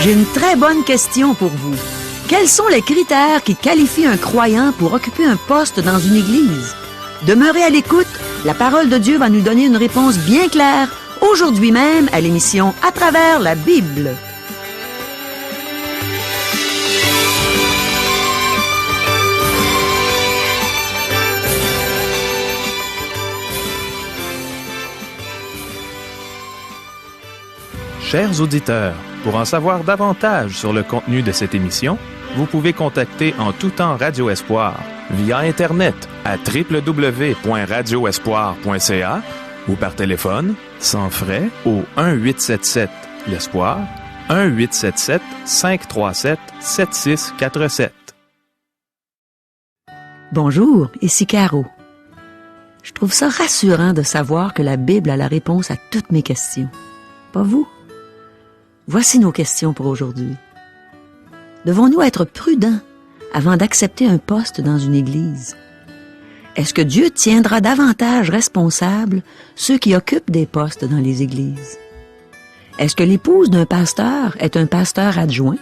J'ai une très bonne question pour vous. Quels sont les critères qui qualifient un croyant pour occuper un poste dans une église? Demeurez à l'écoute, la parole de Dieu va nous donner une réponse bien claire, aujourd'hui même à l'émission À travers la Bible. Chers auditeurs, pour en savoir davantage sur le contenu de cette émission, vous pouvez contacter en tout temps Radio Espoir via Internet à www.radioespoir.ca ou par téléphone, sans frais, au 1-877-l'Espoir, 1-877-537-7647. Bonjour, ici Caro. Je trouve ça rassurant de savoir que la Bible a la réponse à toutes mes questions. Pas vous? Voici nos questions pour aujourd'hui. Devons-nous être prudents avant d'accepter un poste dans une église? Est-ce que Dieu tiendra davantage responsables ceux qui occupent des postes dans les églises? Est-ce que l'épouse d'un pasteur est un pasteur adjoint?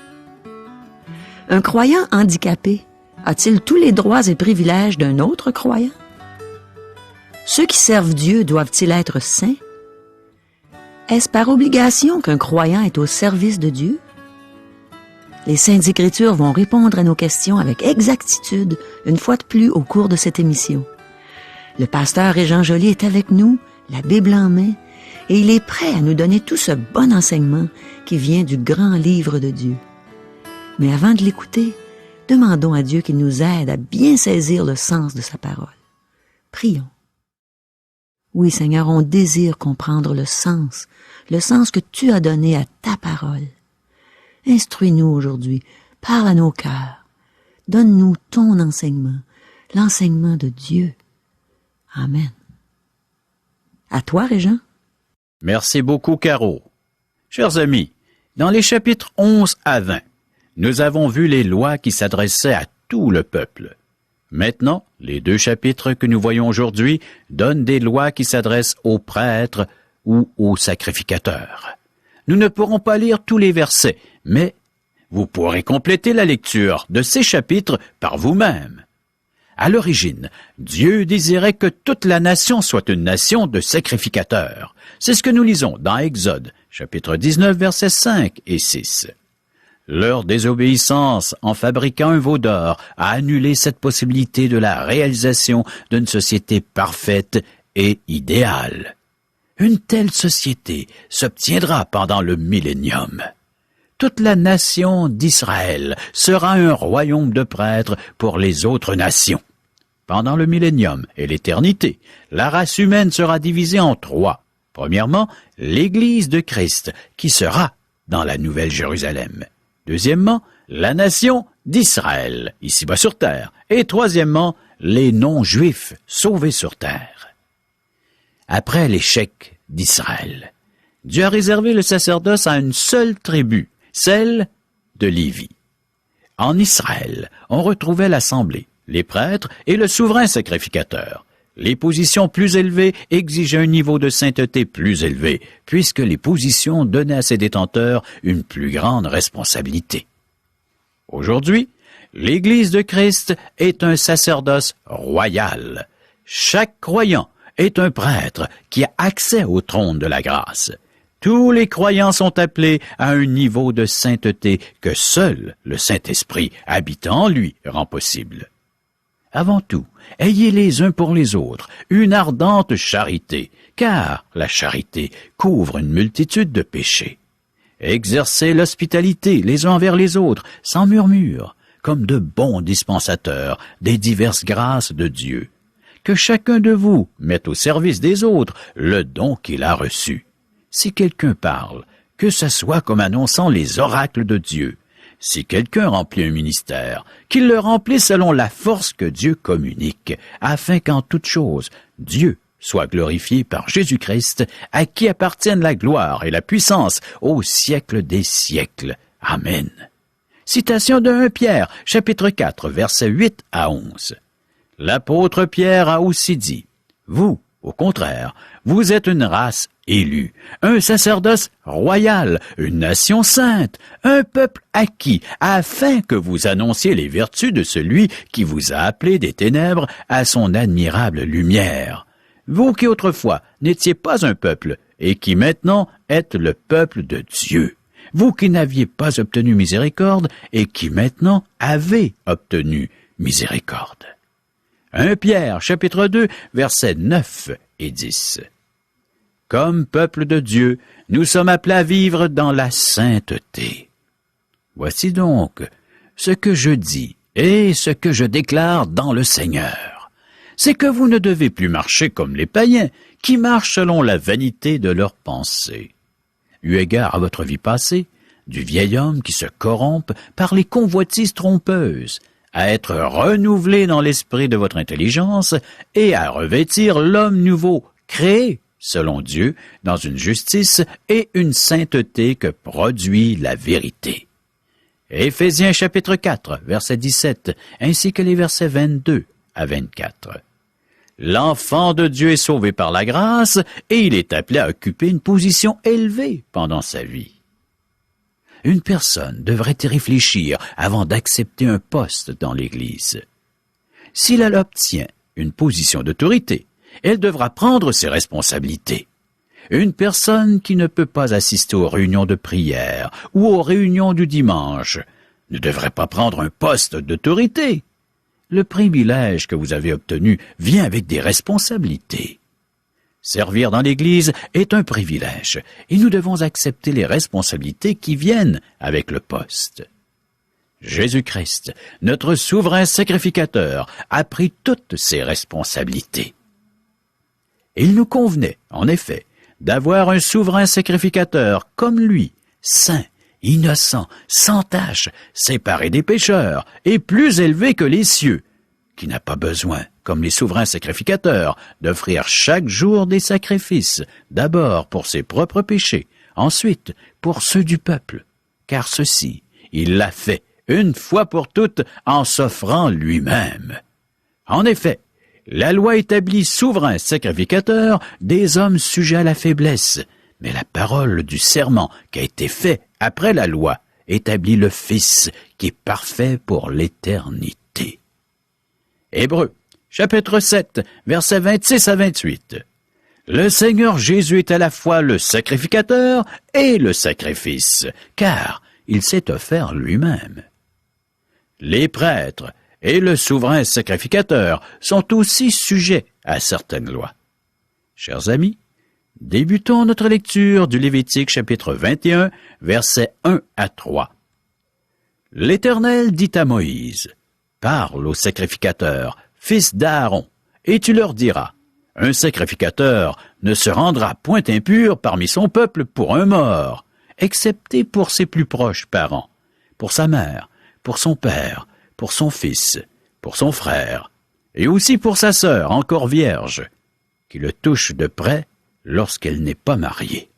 Un croyant handicapé a-t-il tous les droits et privilèges d'un autre croyant? Ceux qui servent Dieu doivent-ils être saints? Est-ce par obligation qu'un croyant est au service de Dieu? Les Saintes Écritures vont répondre à nos questions avec exactitude, une fois de plus au cours de cette émission. Le pasteur Régent Joly est avec nous, la Bible en main, et il est prêt à nous donner tout ce bon enseignement qui vient du grand livre de Dieu. Mais avant de l'écouter, demandons à Dieu qu'il nous aide à bien saisir le sens de sa parole. Prions. Oui, Seigneur, on désire comprendre le sens que tu as donné à ta parole. Instruis-nous aujourd'hui, parle à nos cœurs, donne-nous ton enseignement, l'enseignement de Dieu. Amen. À toi, Régent. Merci beaucoup, Caro. Chers amis, dans les chapitres 11 à 20, nous avons vu les lois qui s'adressaient à tout le peuple. Maintenant, les deux chapitres que nous voyons aujourd'hui donnent des lois qui s'adressent aux prêtres ou aux sacrificateurs. Nous ne pourrons pas lire tous les versets, mais vous pourrez compléter la lecture de ces chapitres par vous-même. À l'origine, Dieu désirait que toute la nation soit une nation de sacrificateurs. C'est ce que nous lisons dans Exode, chapitre 19, versets 5 et 6. Leur désobéissance en fabriquant un veau d'or a annulé cette possibilité de la réalisation d'une société parfaite et idéale. Une telle société s'obtiendra pendant le millénium. Toute la nation d'Israël sera un royaume de prêtres pour les autres nations. Pendant le millénium et l'éternité, la race humaine sera divisée en trois. Premièrement, l'Église de Christ, qui sera dans la Nouvelle Jérusalem. Deuxièmement, la nation d'Israël, ici-bas sur terre. Et troisièmement, les non-juifs sauvés sur terre. Après l'échec d'Israël, Dieu a réservé le sacerdoce à une seule tribu, celle de Lévi. En Israël, on retrouvait l'assemblée, les prêtres et le souverain sacrificateur. Les positions plus élevées exigeaient un niveau de sainteté plus élevé, puisque les positions donnaient à ses détenteurs une plus grande responsabilité. Aujourd'hui, l'Église de Christ est un sacerdoce royal. Chaque croyant est un prêtre qui a accès au trône de la grâce. Tous les croyants sont appelés à un niveau de sainteté que seul le Saint-Esprit habitant en lui rend possible. Avant tout, ayez les uns pour les autres une ardente charité, car la charité couvre une multitude de péchés. Exercez l'hospitalité les uns envers les autres, sans murmure, comme de bons dispensateurs des diverses grâces de Dieu. Que chacun de vous mette au service des autres le don qu'il a reçu. Si quelqu'un parle, que ce soit comme annonçant les oracles de Dieu. Si quelqu'un remplit un ministère, qu'il le remplisse selon la force que Dieu communique, afin qu'en toute chose, Dieu soit glorifié par Jésus-Christ, à qui appartiennent la gloire et la puissance au siècle des siècles. Amen. Citation de 1 Pierre, chapitre 4, versets 8 à 11. L'apôtre Pierre a aussi dit, « Vous, au contraire, vous êtes une race élu, un sacerdoce royal, une nation sainte, un peuple acquis, afin que vous annonciez les vertus de celui qui vous a appelé des ténèbres à son admirable lumière. Vous qui autrefois n'étiez pas un peuple, et qui maintenant êtes le peuple de Dieu. Vous qui n'aviez pas obtenu miséricorde, et qui maintenant avez obtenu miséricorde. 1 Pierre, chapitre 2, versets 9 et 10. Comme peuple de Dieu, nous sommes appelés à vivre dans la sainteté. Voici donc ce que je dis et ce que je déclare dans le Seigneur. C'est que vous ne devez plus marcher comme les païens, qui marchent selon la vanité de leurs pensées. Eu égard à votre vie passée, du vieil homme qui se corrompt par les convoitises trompeuses, à être renouvelé dans l'esprit de votre intelligence et à revêtir l'homme nouveau, créé, selon Dieu, dans une justice et une sainteté que produit la vérité. Éphésiens chapitre 4, verset 17, ainsi que les versets 22 à 24. L'enfant de Dieu est sauvé par la grâce et il est appelé à occuper une position élevée pendant sa vie. Une personne devrait y réfléchir avant d'accepter un poste dans l'Église. Si elle obtient une position d'autorité, elle devra prendre ses responsabilités. Une personne qui ne peut pas assister aux réunions de prière ou aux réunions du dimanche ne devrait pas prendre un poste d'autorité. Le privilège que vous avez obtenu vient avec des responsabilités. Servir dans l'Église est un privilège et nous devons accepter les responsabilités qui viennent avec le poste. Jésus-Christ, notre souverain sacrificateur, a pris toutes ses responsabilités. Il nous convenait, en effet, d'avoir un souverain sacrificateur comme lui, saint, innocent, sans tache, séparé des pécheurs et plus élevé que les cieux, qui n'a pas besoin, comme les souverains sacrificateurs, d'offrir chaque jour des sacrifices, d'abord pour ses propres péchés, ensuite pour ceux du peuple, car ceci, il l'a fait une fois pour toutes en s'offrant lui-même. En effet, la loi établit souverain sacrificateur des hommes sujets à la faiblesse, mais la parole du serment qui a été fait après la loi établit le Fils qui est parfait pour l'éternité. Hébreux, chapitre 7, versets 26 à 28. Le Seigneur Jésus est à la fois le sacrificateur et le sacrifice, car il s'est offert lui-même. Les prêtres et le souverain sacrificateur sont aussi sujets à certaines lois. Chers amis, débutons notre lecture du Lévitique chapitre 21, versets 1 à 3. L'Éternel dit à Moïse, « Parle aux sacrificateurs, fils d'Aaron, et tu leur diras, « Un sacrificateur ne se rendra point impur parmi son peuple pour un mort, excepté pour ses plus proches parents, pour sa mère, pour son père, pour son fils, pour son frère, et aussi pour sa sœur encore vierge, qui le touche de près lorsqu'elle n'est pas mariée. »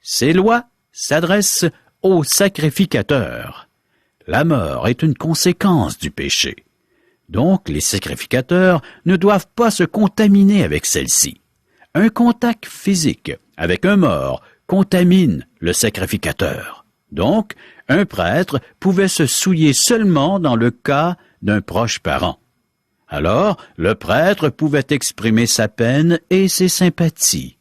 Ces lois s'adressent aux sacrificateurs. La mort est une conséquence du péché. Donc, les sacrificateurs ne doivent pas se contaminer avec celle-ci. Un contact physique avec un mort contamine le sacrificateur. Donc, un prêtre pouvait se souiller seulement dans le cas d'un proche parent. Alors, le prêtre pouvait exprimer sa peine et ses sympathies.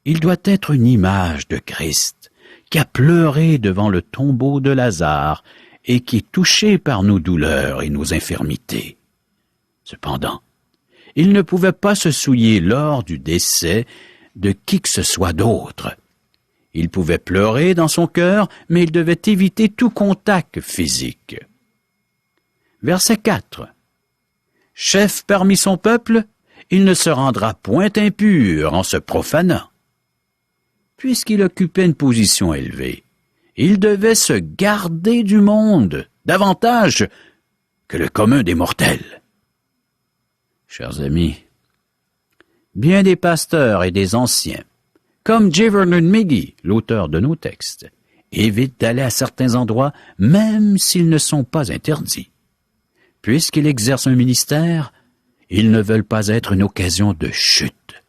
Il doit être une image de Christ, qui a pleuré devant le tombeau de Lazare et qui est touché par nos douleurs et nos infirmités. Cependant, il ne pouvait pas se souiller lors du décès de qui que ce soit d'autre. Il pouvait pleurer dans son cœur, mais il devait éviter tout contact physique. Verset 4. Chef parmi son peuple, il ne se rendra point impur en se profanant. Puisqu'il occupait une position élevée, il devait se garder du monde davantage que le commun des mortels. Chers amis, bien des pasteurs et des anciens, comme J. Vernon McGee, l'auteur de nos textes, évitent d'aller à certains endroits même s'ils ne sont pas interdits. Puisqu'ils exercent un ministère, ils ne veulent pas être une occasion de chute.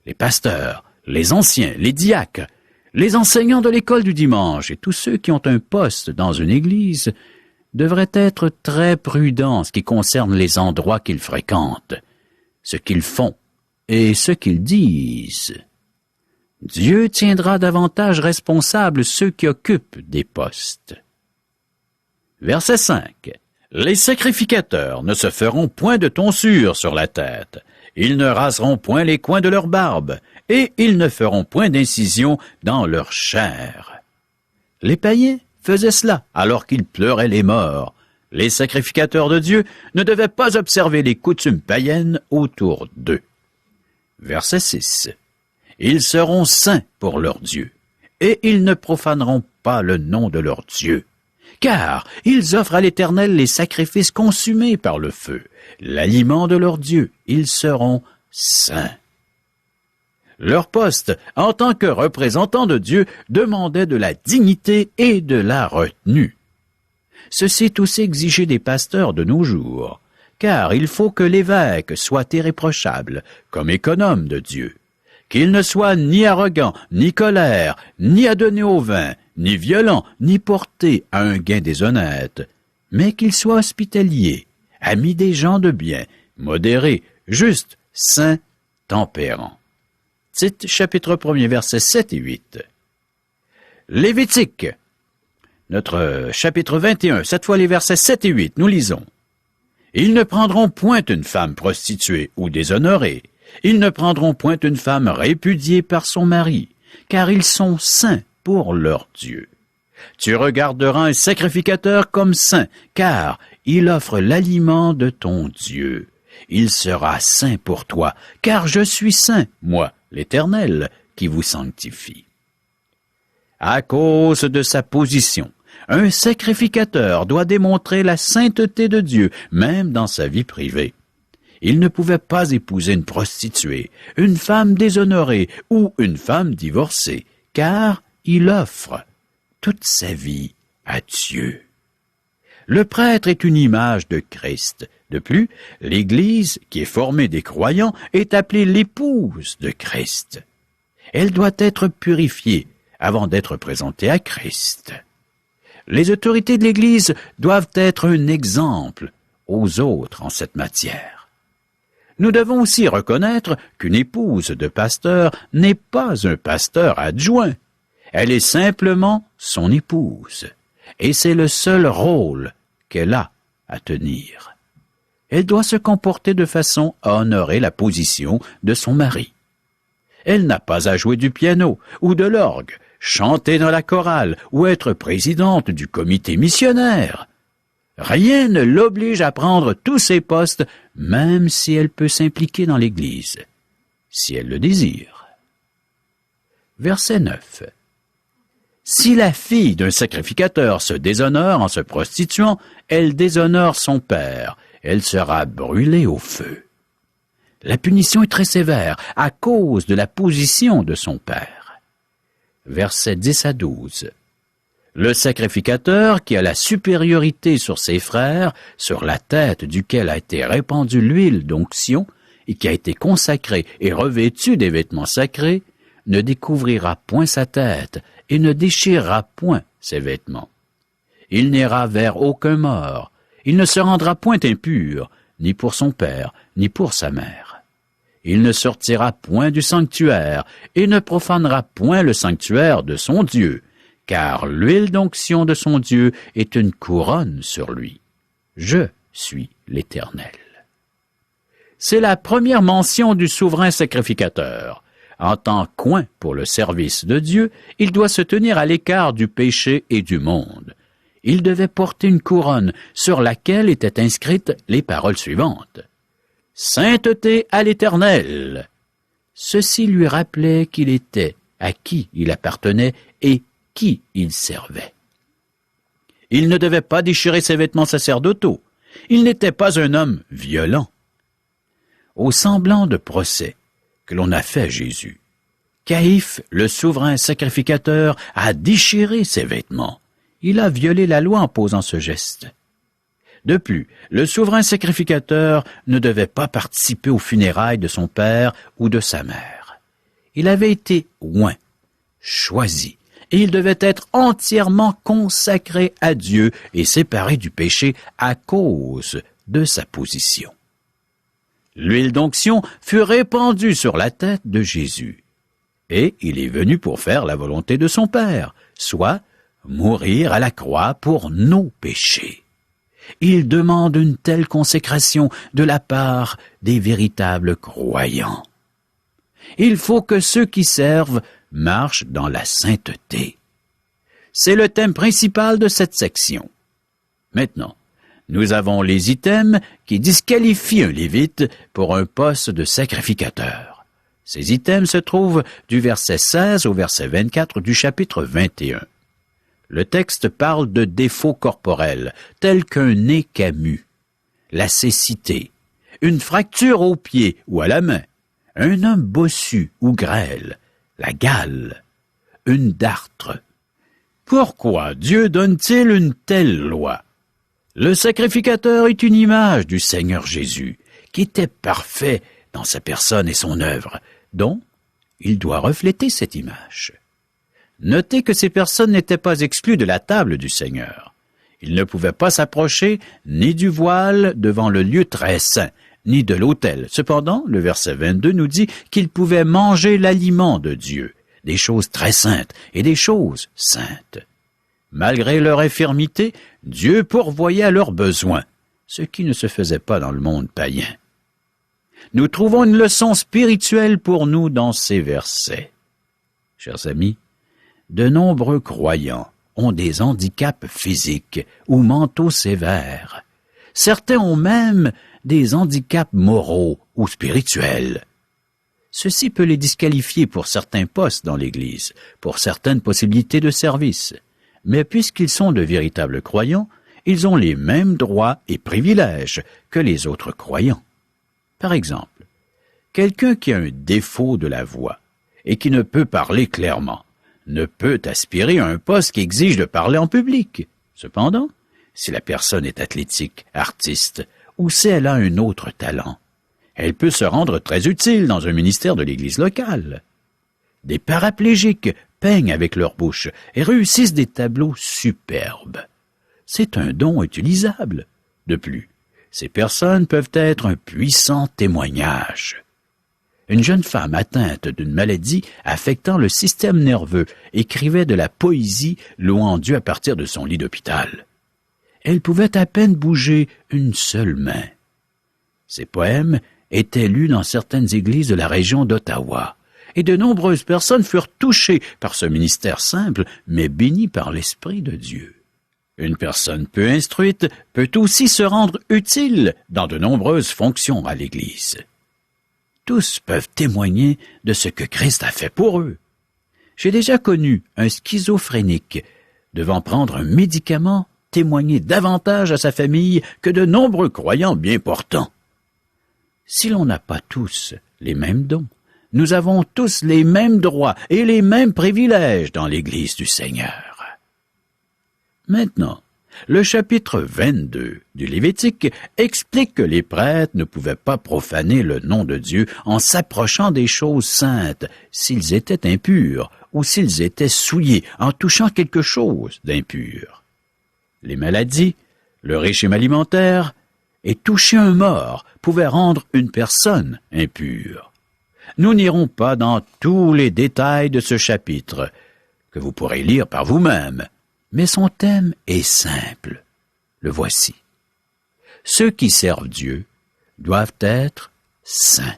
Les pasteurs, les anciens, les diacres, les enseignants de l'école du dimanche et tous ceux qui ont un poste dans une église devraient être très prudents en ce qui concerne les endroits qu'ils fréquentent, ce qu'ils font et ce qu'ils disent. Dieu tiendra davantage responsables ceux qui occupent des postes. Verset 5. Les sacrificateurs ne se feront point de tonsure sur la tête, ils ne raseront point les coins de leur barbe, et ils ne feront point d'incision dans leur chair. Les païens faisaient cela alors qu'ils pleuraient les morts. Les sacrificateurs de Dieu ne devaient pas observer les coutumes païennes autour d'eux. Verset 6. Ils seront saints pour leur Dieu, et ils ne profaneront pas le nom de leur Dieu, car ils offrent à l'Éternel les sacrifices consumés par le feu, l'aliment de leur Dieu, ils seront saints. Leur poste, en tant que représentants de Dieu, demandait de la dignité et de la retenue. Ceci est aussi exigé des pasteurs de nos jours, car il faut que l'évêque soit irréprochable, comme économe de Dieu, qu'il ne soit ni arrogant, ni colère, ni adonné au vin, ni violent, ni porté à un gain déshonnête, mais qu'il soit hospitalier, ami des gens de bien, modéré, juste, saint, tempérant. Tite, chapitre 1er, versets 7 et 8. Lévitique, notre chapitre 21, cette fois les versets 7 et 8, nous lisons. Ils ne prendront point une femme prostituée ou déshonorée. Ils ne prendront point une femme répudiée par son mari, car ils sont saints pour leur Dieu. Tu regarderas un sacrificateur comme saint, car il offre l'aliment de ton Dieu. Il sera saint pour toi, car je suis saint, moi, l'Éternel, qui vous sanctifie. À cause de sa position, un sacrificateur doit démontrer la sainteté de Dieu, même dans sa vie privée. Il ne pouvait pas épouser une prostituée, une femme déshonorée ou une femme divorcée, car il offre toute sa vie à Dieu. Le prêtre est une image de Christ. De plus, l'Église, qui est formée des croyants, est appelée l'épouse de Christ. Elle doit être purifiée avant d'être présentée à Christ. Les autorités de l'Église doivent être un exemple aux autres en cette matière. Nous devons aussi reconnaître qu'une épouse de pasteur n'est pas un pasteur adjoint. Elle est simplement son épouse, et c'est le seul rôle qu'elle a à tenir. Elle doit se comporter de façon à honorer la position de son mari. Elle n'a pas à jouer du piano ou de l'orgue, chanter dans la chorale ou être présidente du comité missionnaire. Rien ne l'oblige à prendre tous ses postes, même si elle peut s'impliquer dans l'Église, si elle le désire. Verset 9. Si la fille d'un sacrificateur se déshonore en se prostituant, elle déshonore son père, elle sera brûlée au feu. La punition est très sévère à cause de la position de son père. Versets 10 à 12. Le sacrificateur qui a la supériorité sur ses frères, sur la tête duquel a été répandue l'huile d'onction, et qui a été consacré et revêtu des vêtements sacrés, ne découvrira point sa tête et ne déchirera point ses vêtements. Il n'ira vers aucun mort, il ne se rendra point impur, ni pour son père, ni pour sa mère. Il ne sortira point du sanctuaire, et ne profanera point le sanctuaire de son Dieu, car l'huile d'onction de son Dieu est une couronne sur lui. Je suis l'Éternel. C'est la première mention du souverain sacrificateur. En tant qu'oint pour le service de Dieu, il doit se tenir à l'écart du péché et du monde. Il devait porter une couronne sur laquelle étaient inscrites les paroles suivantes. « Sainteté à l'Éternel ». Ceci lui rappelait qu'il était, à qui il appartenait et qui il servait. Il ne devait pas déchirer ses vêtements sacerdotaux. Il n'était pas un homme violent. Au semblant de procès que l'on a fait à Jésus, Caïphe, le souverain sacrificateur, a déchiré ses vêtements. Il a violé la loi en posant ce geste. De plus, le souverain sacrificateur ne devait pas participer aux funérailles de son père ou de sa mère. Il avait été oint, choisi, et il devait être entièrement consacré à Dieu et séparé du péché à cause de sa position. L'huile d'onction fut répandue sur la tête de Jésus, et il est venu pour faire la volonté de son Père, soit mourir à la croix pour nos péchés. Il demande une telle consécration de la part des véritables croyants. Il faut que ceux qui servent marchent dans la sainteté. C'est le thème principal de cette section. Maintenant, nous avons les items qui disqualifient un lévite pour un poste de sacrificateur. Ces items se trouvent du verset 16 au verset 24 du chapitre 21. Le texte parle de défauts corporels, tels qu'un nez camus, la cécité, une fracture au pied ou à la main, un homme bossu ou grêle, la gale, une dartre. Pourquoi Dieu donne-t-il une telle loi? Le sacrificateur est une image du Seigneur Jésus, qui était parfait dans sa personne et son œuvre, dont il doit refléter cette image. Notez que ces personnes n'étaient pas exclues de la table du Seigneur. Ils ne pouvaient pas s'approcher ni du voile devant le lieu très saint, ni de l'autel. Cependant, le verset 22 nous dit qu'ils pouvaient manger l'aliment de Dieu, des choses très saintes et des choses saintes. Malgré leur infirmité, Dieu pourvoyait à leurs besoins, ce qui ne se faisait pas dans le monde païen. Nous trouvons une leçon spirituelle pour nous dans ces versets. Chers amis, de nombreux croyants ont des handicaps physiques ou mentaux sévères. Certains ont même des handicaps moraux ou spirituels. Ceci peut les disqualifier pour certains postes dans l'Église, pour certaines possibilités de service. Mais puisqu'ils sont de véritables croyants, ils ont les mêmes droits et privilèges que les autres croyants. Par exemple, quelqu'un qui a un défaut de la voix et qui ne peut parler clairement ne peut aspirer à un poste qui exige de parler en public. Cependant, si la personne est athlétique, artiste, ou si elle a un autre talent, elle peut se rendre très utile dans un ministère de l'Église locale. Des paraplégiques peignent avec leur bouche et réussissent des tableaux superbes. C'est un don utilisable. De plus, ces personnes peuvent être un puissant témoignage. Une jeune femme atteinte d'une maladie affectant le système nerveux écrivait de la poésie louant Dieu à partir de son lit d'hôpital. Elle pouvait à peine bouger une seule main. Ses poèmes étaient lus dans certaines églises de la région d'Ottawa, et de nombreuses personnes furent touchées par ce ministère simple, mais bénies par l'Esprit de Dieu. Une personne peu instruite peut aussi se rendre utile dans de nombreuses fonctions à l'Église. Tous peuvent témoigner de ce que Christ a fait pour eux. J'ai déjà connu un schizophrénique devant prendre un médicament témoigner davantage à sa famille que de nombreux croyants bien portants. Si l'on n'a pas tous les mêmes dons, nous avons tous les mêmes droits et les mêmes privilèges dans l'Église du Seigneur. Maintenant, le chapitre 22 du Lévitique explique que les prêtres ne pouvaient pas profaner le nom de Dieu en s'approchant des choses saintes s'ils étaient impurs ou s'ils étaient souillés en touchant quelque chose d'impur. Les maladies, le régime alimentaire et toucher un mort pouvaient rendre une personne impure. Nous n'irons pas dans tous les détails de ce chapitre, que vous pourrez lire par vous-même, mais son thème est simple. Le voici. Ceux qui servent Dieu doivent être saints.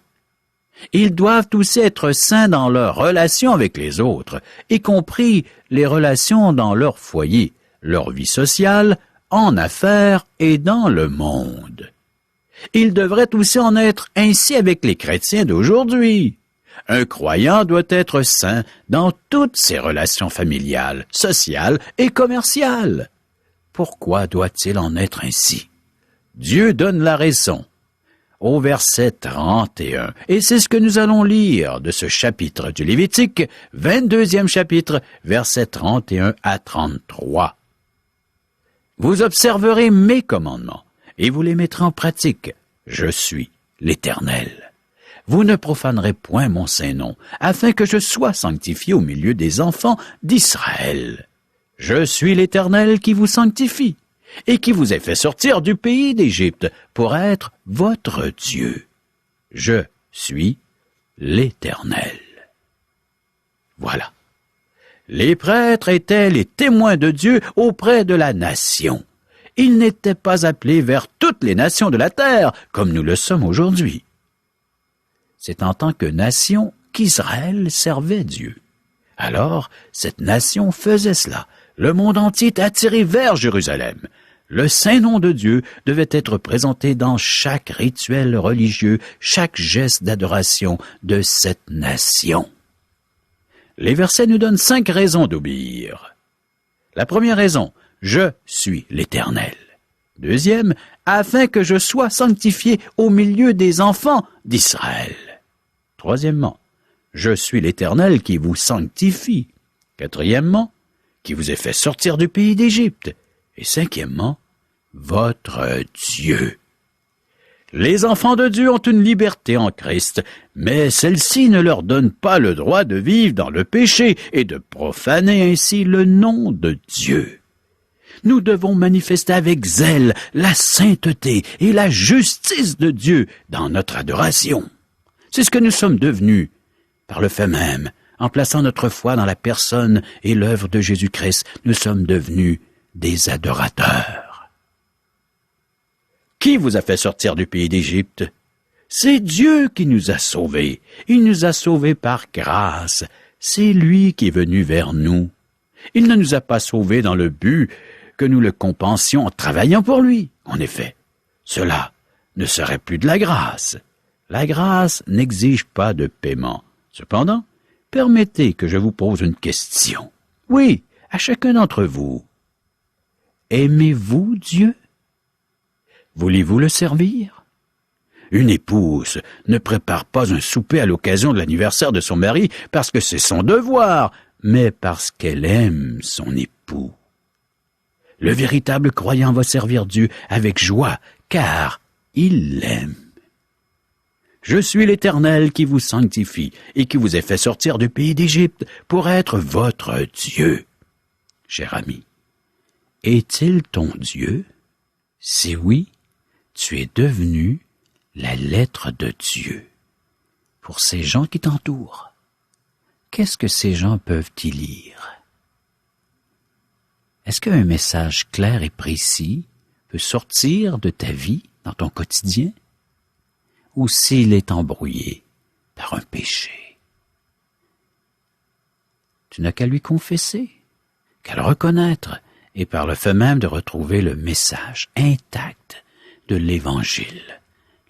Ils doivent aussi être saints dans leurs relations avec les autres, y compris les relations dans leur foyer, leur vie sociale, en affaires et dans le monde. Il devrait aussi en être ainsi avec les chrétiens d'aujourd'hui. Un croyant doit être saint dans toutes ses relations familiales, sociales et commerciales. Pourquoi doit-il en être ainsi? Dieu donne la raison au verset 31, et c'est ce que nous allons lire de ce chapitre du Lévitique, 22e chapitre, versets 31 à 33. Vous observerez mes commandements, et vous les mettrez en pratique. Je suis l'Éternel. Vous ne profanerez point mon saint nom, afin que je sois sanctifié au milieu des enfants d'Israël. Je suis l'Éternel qui vous sanctifie, et qui vous ai fait sortir du pays d'Égypte pour être votre Dieu. Je suis l'Éternel. » Voilà. Les prêtres étaient les témoins de Dieu auprès de la nation. Ils n'étaient pas appelés vers toutes les nations de la terre, comme nous le sommes aujourd'hui. C'est en tant que nation qu'Israël servait Dieu. Alors, cette nation faisait cela. Le monde entier était attiré vers Jérusalem. Le saint nom de Dieu devait être présenté dans chaque rituel religieux, chaque geste d'adoration de cette nation. Les versets nous donnent 5 raisons d'obéir. La première raison, je suis l'Éternel. Deuxième, afin que je sois sanctifié au milieu des enfants d'Israël. Troisièmement, je suis l'Éternel qui vous sanctifie. Quatrièmement, qui vous ai fait sortir du pays d'Égypte. Et cinquièmement, votre Dieu. Les enfants de Dieu ont une liberté en Christ, mais celle-ci ne leur donne pas le droit de vivre dans le péché et de profaner ainsi le nom de Dieu. Nous devons manifester avec zèle la sainteté et la justice de Dieu dans notre adoration. C'est ce que nous sommes devenus par le fait même. En plaçant notre foi dans la personne et l'œuvre de Jésus-Christ, nous sommes devenus des adorateurs. Qui vous a fait sortir du pays d'Égypte? C'est Dieu qui nous a sauvés. Il nous a sauvés par grâce. C'est lui qui est venu vers nous. Il ne nous a pas sauvés dans le but que nous le compensions en travaillant pour lui. En effet, cela ne serait plus de la grâce. La grâce n'exige pas de paiement. Cependant, permettez que je vous pose une question. Oui, à chacun d'entre vous. Aimez-vous Dieu? Voulez-vous le servir? Une épouse ne prépare pas un souper à l'occasion de l'anniversaire de son mari parce que c'est son devoir, mais parce qu'elle aime son époux. Le véritable croyant va servir Dieu avec joie, car il l'aime. Je suis l'Éternel qui vous sanctifie et qui vous ai fait sortir du pays d'Égypte pour être votre Dieu. Cher ami, est-il ton Dieu? Si oui, tu es devenu la lettre de Dieu pour ces gens qui t'entourent. Qu'est-ce que ces gens peuvent y lire? Est-ce qu'un message clair et précis peut sortir de ta vie dans ton quotidien? Ou s'il est embrouillé par un péché? Tu n'as qu'à lui confesser, qu'à le reconnaître, et par le fait même de retrouver le message intact de l'Évangile,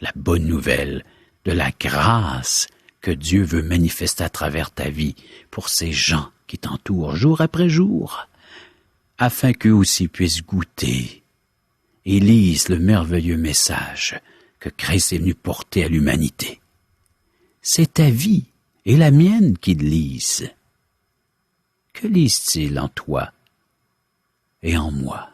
la bonne nouvelle de la grâce que Dieu veut manifester à travers ta vie pour ces gens qui t'entourent jour après jour, afin qu'eux aussi puissent goûter et lisent le merveilleux message que Christ est venu porter à l'humanité. C'est ta vie et la mienne qu'ils lisent. Que lisent-ils en toi et en moi?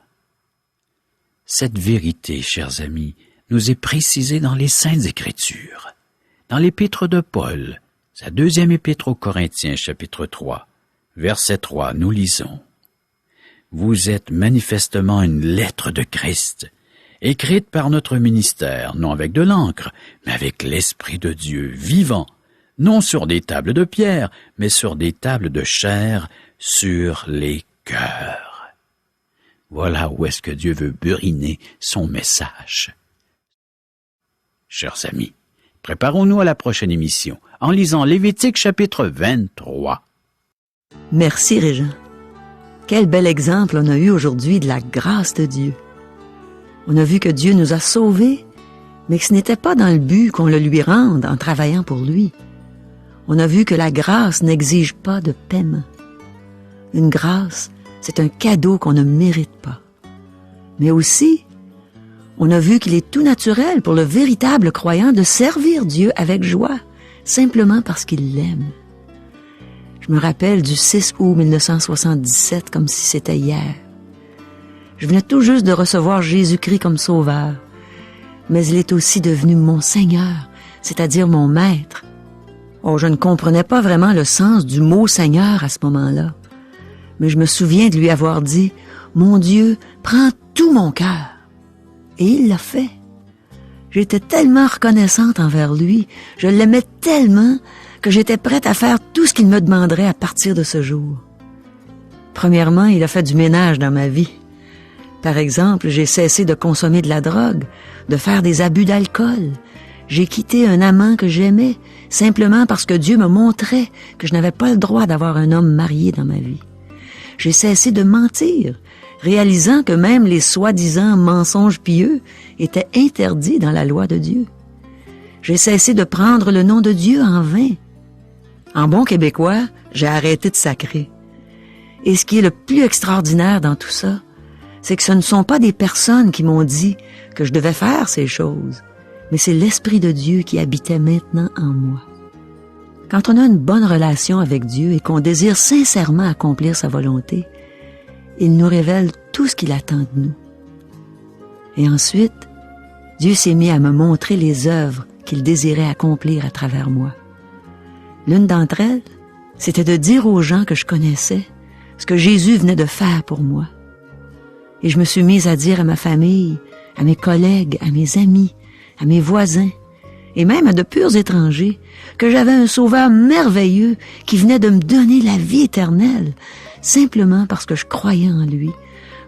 Cette vérité, chers amis, nous est précisée dans les Saintes Écritures. Dans l'épître de Paul, sa 2e épître aux Corinthiens, chapitre 3, verset 3, nous lisons: « Vous êtes manifestement une lettre de Christ, écrite par notre ministère, non avec de l'encre, mais avec l'Esprit de Dieu vivant, non sur des tables de pierre, mais sur des tables de chair, sur les cœurs. » Voilà où est-ce que Dieu veut buriner son message. Chers amis, préparons-nous à la prochaine émission en lisant Lévitique chapitre 23. Merci, Régent. Quel bel exemple on a eu aujourd'hui de la grâce de Dieu. On a vu que Dieu nous a sauvés, mais que ce n'était pas dans le but qu'on le lui rende en travaillant pour lui. On a vu que la grâce n'exige pas de paiement. Une grâce, c'est un cadeau qu'on ne mérite pas. Mais aussi, on a vu qu'il est tout naturel pour le véritable croyant de servir Dieu avec joie, simplement parce qu'il l'aime. Je me rappelle du 6 août 1977 comme si c'était hier. Je venais tout juste de recevoir Jésus-Christ comme sauveur, mais il est aussi devenu mon Seigneur, c'est-à-dire mon maître. Oh, je ne comprenais pas vraiment le sens du mot Seigneur à ce moment-là. Mais je me souviens de lui avoir dit, « Mon Dieu, prends tout mon cœur. » Et il l'a fait. J'étais tellement reconnaissante envers lui, je l'aimais tellement que j'étais prête à faire tout ce qu'il me demanderait à partir de ce jour. Premièrement, il a fait du ménage dans ma vie. Par exemple, j'ai cessé de consommer de la drogue, de faire des abus d'alcool. J'ai quitté un amant que j'aimais, simplement parce que Dieu me montrait que je n'avais pas le droit d'avoir un homme marié dans ma vie. J'ai cessé de mentir, réalisant que même les soi-disant mensonges pieux étaient interdits dans la loi de Dieu. J'ai cessé de prendre le nom de Dieu en vain. En bon québécois, j'ai arrêté de sacrer. Et ce qui est le plus extraordinaire dans tout ça, c'est que ce ne sont pas des personnes qui m'ont dit que je devais faire ces choses, mais c'est l'Esprit de Dieu qui habitait maintenant en moi. Quand on a une bonne relation avec Dieu et qu'on désire sincèrement accomplir sa volonté, il nous révèle tout ce qu'il attend de nous. Et ensuite, Dieu s'est mis à me montrer les œuvres qu'il désirait accomplir à travers moi. L'une d'entre elles, c'était de dire aux gens que je connaissais ce que Jésus venait de faire pour moi. Et je me suis mise à dire à ma famille, à mes collègues, à mes amis, à mes voisins, et même à de purs étrangers, que j'avais un sauveur merveilleux qui venait de me donner la vie éternelle, simplement parce que je croyais en lui,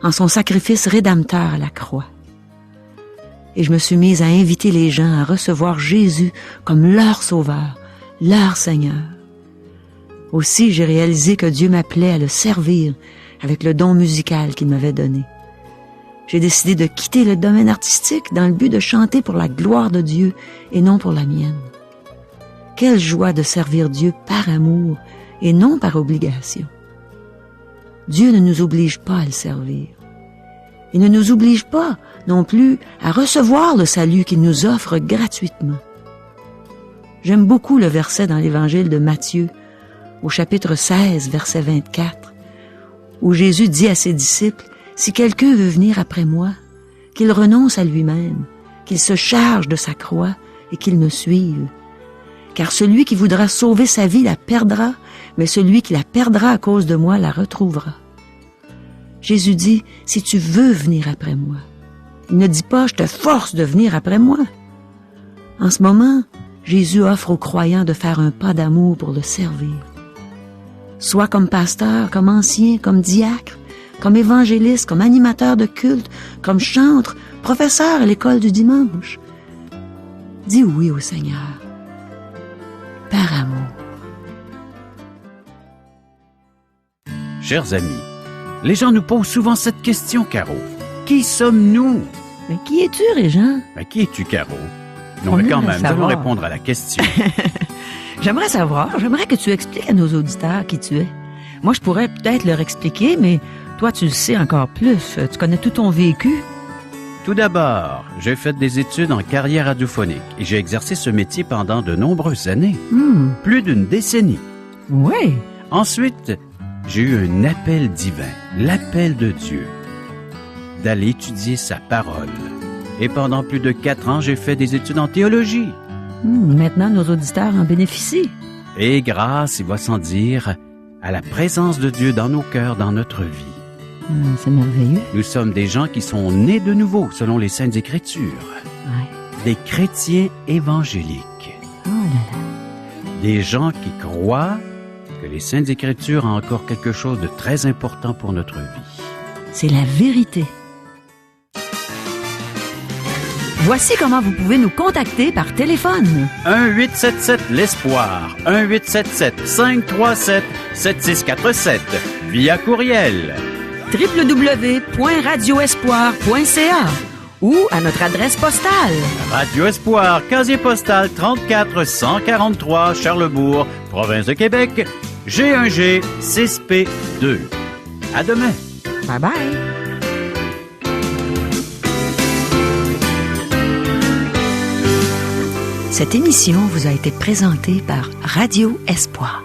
en son sacrifice rédempteur à la croix. Et je me suis mise à inviter les gens à recevoir Jésus comme leur sauveur, leur Seigneur. Aussi, j'ai réalisé que Dieu m'appelait à le servir avec le don musical qu'il m'avait donné. J'ai décidé de quitter le domaine artistique dans le but de chanter pour la gloire de Dieu et non pour la mienne. Quelle joie de servir Dieu par amour et non par obligation. Dieu ne nous oblige pas à le servir. Il ne nous oblige pas non plus à recevoir le salut qu'il nous offre gratuitement. J'aime beaucoup le verset dans l'Évangile de Matthieu, au chapitre 16, verset 24, où Jésus dit à ses disciples, « Si quelqu'un veut venir après moi, qu'il renonce à lui-même, qu'il se charge de sa croix et qu'il me suive. Car celui qui voudra sauver sa vie la perdra, mais celui qui la perdra à cause de moi la retrouvera. » Jésus dit, « Si tu veux venir après moi. » Il ne dit pas, « Je te force de venir après moi. » En ce moment, Jésus offre aux croyants de faire un pas d'amour pour le servir. Soit comme pasteur, comme ancien, comme diacre, comme évangéliste, comme animateur de culte, comme chantre, professeur à l'école du dimanche. Dis oui au Seigneur, par amour. Chers amis, les gens nous posent souvent cette question, Caro. Qui sommes-nous? Mais qui es-tu, Régent? Qui es-tu, Caro? Non, mais quand même, nous allons répondre à la question. J'aimerais que tu expliques à nos auditeurs qui tu es. Moi, je pourrais peut-être leur expliquer, mais toi, tu le sais encore plus. Tu connais tout ton vécu. Tout d'abord, j'ai fait des études en carrière radiophonique et j'ai exercé ce métier pendant de nombreuses années. Plus d'une décennie. Oui. Ensuite, j'ai eu un appel divin, l'appel de Dieu, d'aller étudier sa parole. Et pendant plus de 4 ans, j'ai fait des études en théologie. Maintenant, nos auditeurs en bénéficient. Et grâce, il va sans dire, à la présence de Dieu dans nos cœurs, dans notre vie. C'est merveilleux. Nous sommes des gens qui sont nés de nouveau, selon les Saintes Écritures. Ouais. Des chrétiens évangéliques. Oh là là. Des gens qui croient que les Saintes Écritures ont encore quelque chose de très important pour notre vie. C'est la vérité. Voici comment vous pouvez nous contacter par téléphone. 1-877-L'Espoir. 1-877-537-7647. Via courriel. www.radioespoir.ca ou à notre adresse postale. Radio Espoir, casier postal 34 143 Charlebourg, province de Québec, G1G 6P2. À demain. Bye bye. Cette émission vous a été présentée par Radio Espoir.